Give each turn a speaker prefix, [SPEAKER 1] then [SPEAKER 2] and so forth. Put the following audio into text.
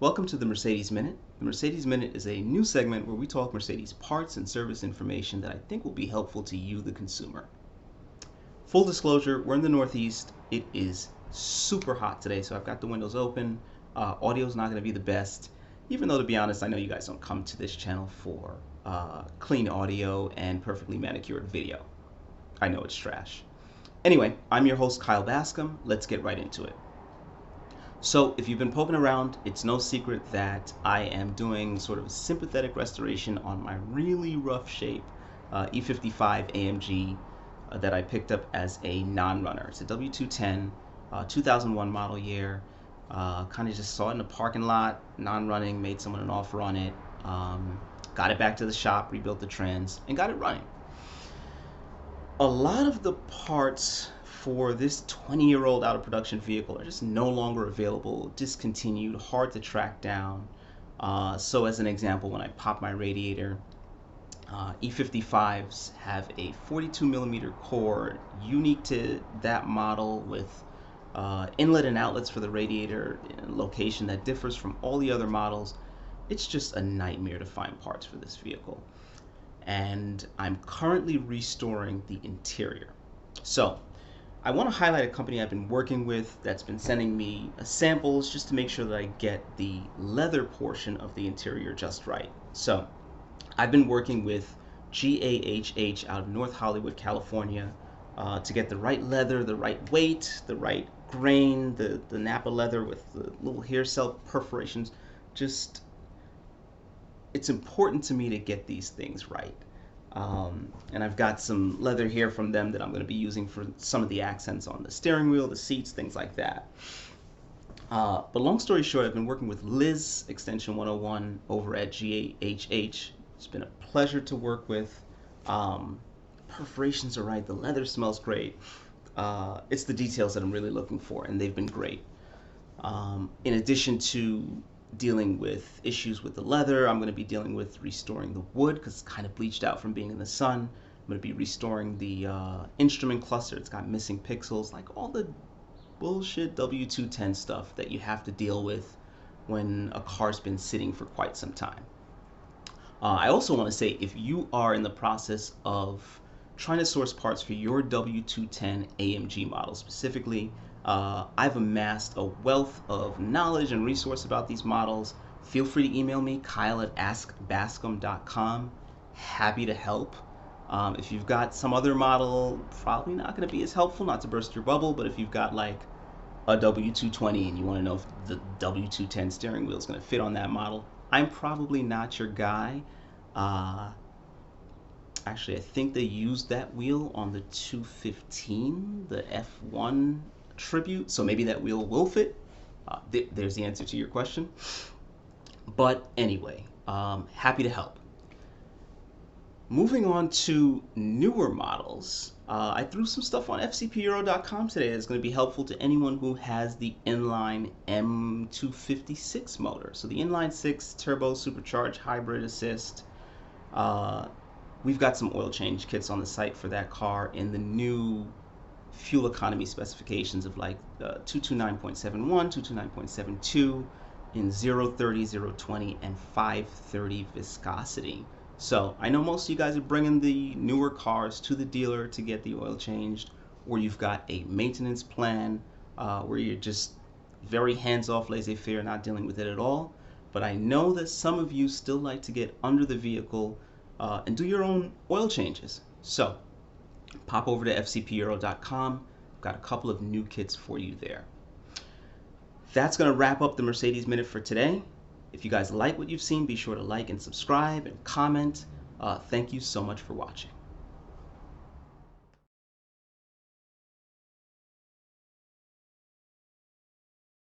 [SPEAKER 1] Welcome to the Mercedes Minute. The Mercedes Minute is a new segment where we talk Mercedes parts and service information that I think will be helpful to you, the consumer. Full disclosure, we're in the Northeast. It is super hot today, so I've got the windows open. Audio's not going to be the best, even though, to be honest, I know you guys don't come to this channel for clean audio and perfectly manicured video. I know it's trash. Anyway, I'm your host, Kyle Bascom. Let's get right into it. So if you've been poking around, it's no secret that I am doing sort of a sympathetic restoration on my really rough shape E55 AMG that I picked up as a non-runner. It's a W210, 2001 model year. Kind of just saw it in a parking lot, non-running, made someone an offer on it, got it back to the shop, rebuilt the trans, and got it running. A lot of the parts for this 20-year-old out of production vehicle are just no longer available, discontinued, hard to track down. So as an example, when I pop my radiator, E55s have a 42mm core unique to that model with inlet and outlets for the radiator in a location that differs from all the other models. It's just a nightmare to find parts for this vehicle. And I'm currently restoring the interior. So I want to highlight a company I've been working with that's been sending me samples just to make sure that I get the leather portion of the interior just right. So I've been working with GAHH out of North Hollywood, California to get the right leather, the right weight, the right grain, the Napa leather with the little hair cell perforations. Just, it's important to me to get these things right. And I've got some leather here from them that I'm going to be using for some of the accents on the steering wheel, the seats, things like that. But long story short, I've been working with Liz, Extension 101, over at GAHH. It's been a pleasure to work with. Perforations are right, the leather smells great. It's the details that I'm really looking for, and they've been great. In addition to dealing with issues with the leather, I'm going to be dealing with restoring the wood because it's kind of bleached out from being in the sun. I'm going to be restoring the instrument cluster. It's got missing pixels, like all the bullshit W210 stuff that you have to deal with when a car's been sitting for quite some time. I also want to say, if you are in the process of trying to source parts for your W210 AMG model specifically, I've amassed a wealth of knowledge and resource about these models. Feel free to email me, kyle@askbascom.com. Happy to help. If you've got some other model, probably not going to be as helpful, not to burst your bubble, but if you've got like a W220 and you want to know if the W210 steering wheel is going to fit on that model, I'm probably not your guy. Actually, I think they used that wheel on the 215, the F1 Tribute, so maybe that wheel will fit. There's the answer to your question. But anyway, happy to help. Moving on to newer models, I threw some stuff on fcpeuro.com today that's going to be helpful to anyone who has the inline M256 motor. So the inline 6 turbo supercharged hybrid assist. We've got some oil change kits on the site for that car in the new fuel economy specifications of like 229.71, 229.72 in 030, 020, and 530 viscosity. So I know most of you guys are bringing the newer cars to the dealer to get the oil changed, or you've got a maintenance plan where you're just very hands-off, laissez-faire, not dealing with it at all. But I know that some of you still like to get under the vehicle and do your own oil changes. So pop over to fcpeuro.com. Got a couple of new kits for you there. That's going to wrap up the Mercedes Minute for today. If you guys like what you've seen, be sure to like and subscribe and comment. Thank you so much for watching.